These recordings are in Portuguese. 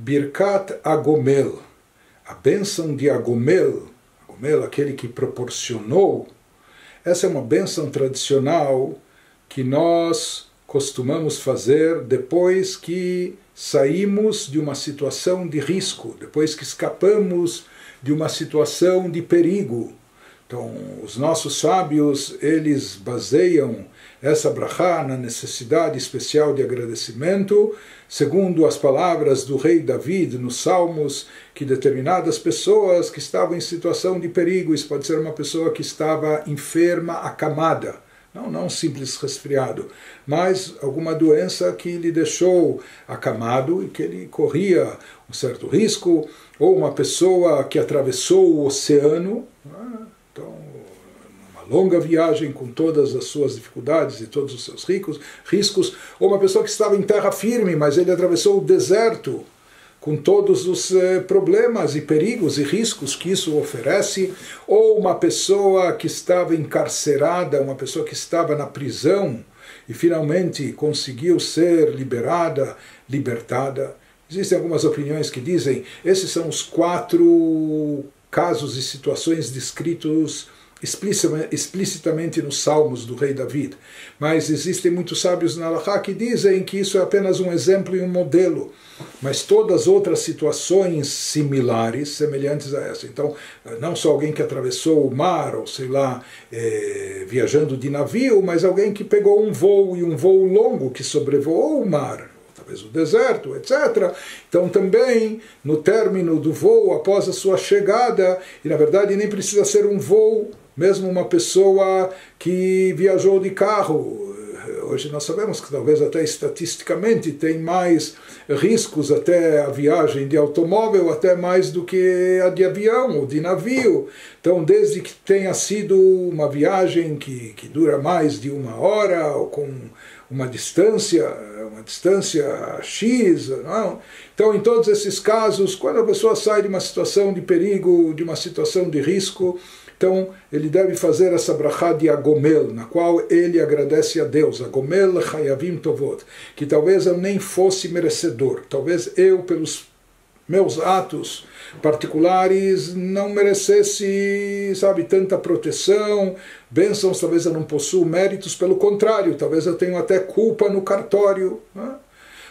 Birkat Agomel, a bênção de Agomel, Agomel, aquele que proporcionou. Essa é uma bênção tradicional que nós costumamos fazer depois que saímos de uma situação de risco, depois que escapamos de uma situação de perigo. Então, os nossos sábios, eles baseiam essa brachá na necessidade especial de agradecimento, segundo as palavras do rei David nos Salmos, que determinadas pessoas que estavam em situação de perigo, isso pode ser uma pessoa que estava enferma, acamada, não um simples resfriado, mas alguma doença que lhe deixou acamado e que ele corria um certo risco, ou uma pessoa que atravessou o oceano, então, uma longa viagem com todas as suas dificuldades e todos os seus riscos, ou uma pessoa que estava em terra firme, mas ele atravessou o deserto com todos os problemas e perigos e riscos que isso oferece, ou uma pessoa que estava encarcerada, uma pessoa que estava na prisão e finalmente conseguiu ser libertada. Existem algumas opiniões que dizem esses são os 4 casos e situações descritos explicitamente nos Salmos do rei David. Mas existem muitos sábios na Halachá que dizem que isso é apenas um exemplo e um modelo. Mas todas as outras situações similares, semelhantes a essa. Então, não só alguém que atravessou o mar, ou sei lá, viajando de navio, mas alguém que pegou um voo, e um voo longo, que sobrevoou o mar, talvez o deserto, etc. Então também, no término do voo, após a sua chegada, e na verdade nem precisa ser um voo, mesmo uma pessoa que viajou de carro, hoje nós sabemos que talvez até estatisticamente tem mais riscos até a viagem de automóvel, até mais do que a de avião ou de navio. Então, desde que tenha sido uma viagem que dura mais de 1 hora, ou com uma distância X, não? Então, em todos esses casos, quando a pessoa sai de uma situação de perigo, de uma situação de risco, então ele deve fazer essa brachá de Agomel, na qual ele agradece a Deus, Agomel Chayavim Tovot, que talvez eu nem fosse merecedor, talvez eu, pelos meus atos particulares, não merecesse, tanta proteção, bênçãos, talvez eu não possuo méritos, pelo contrário, talvez eu tenha até culpa no cartório, né?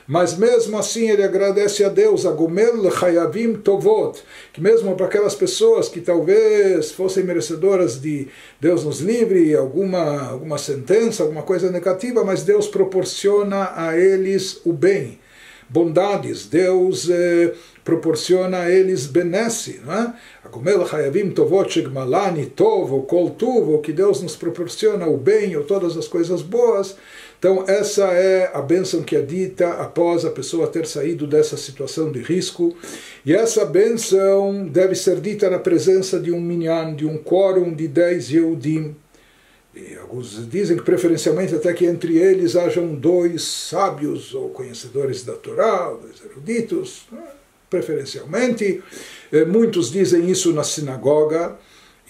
Mas mesmo assim ele agradece a Deus, Agomel Chayavim Tovot, que mesmo para aquelas pessoas que talvez fossem merecedoras de Deus nos livre, alguma sentença, alguma coisa negativa, mas Deus proporciona a eles o bem, bondades, Deus proporciona a eles benesse, Agomel Chayavim Tovot Shegmalani Tov, ou Kol Tuv, que Deus nos proporciona o bem ou todas as coisas boas. Então essa é a bênção que é dita após a pessoa ter saído dessa situação de risco. E essa bênção deve ser dita na presença de um minyan, de um quórum de 10 Yehudim. E alguns dizem que preferencialmente até que entre eles hajam 2 sábios ou conhecedores da Torá, 2 eruditos, preferencialmente. Muitos dizem isso na sinagoga.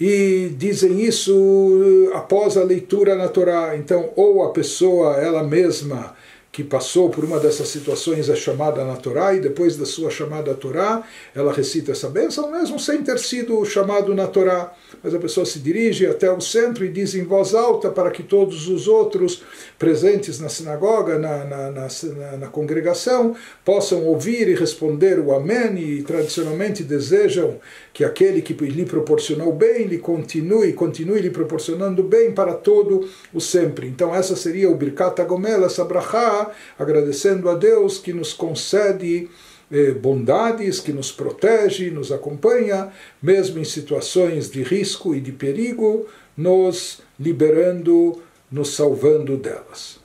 E dizem isso após a leitura na Torá. Então, ou a pessoa, ela mesma, que passou por uma dessas situações, é chamada na Torá, e depois da sua chamada à Torá, ela recita essa bênção, mesmo sem ter sido chamado na Torá. Mas a pessoa se dirige até o centro e diz em voz alta para que todos os outros presentes na sinagoga, na congregação, possam ouvir e responder o Amém, e tradicionalmente desejam que aquele que lhe proporcionou bem, lhe continue lhe proporcionando bem para todo o sempre. Então essa seria o Birkat Agomel, essa brachá, agradecendo a Deus que nos concede bondades, que nos protege, nos acompanha, mesmo em situações de risco e de perigo, nos liberando, nos salvando delas.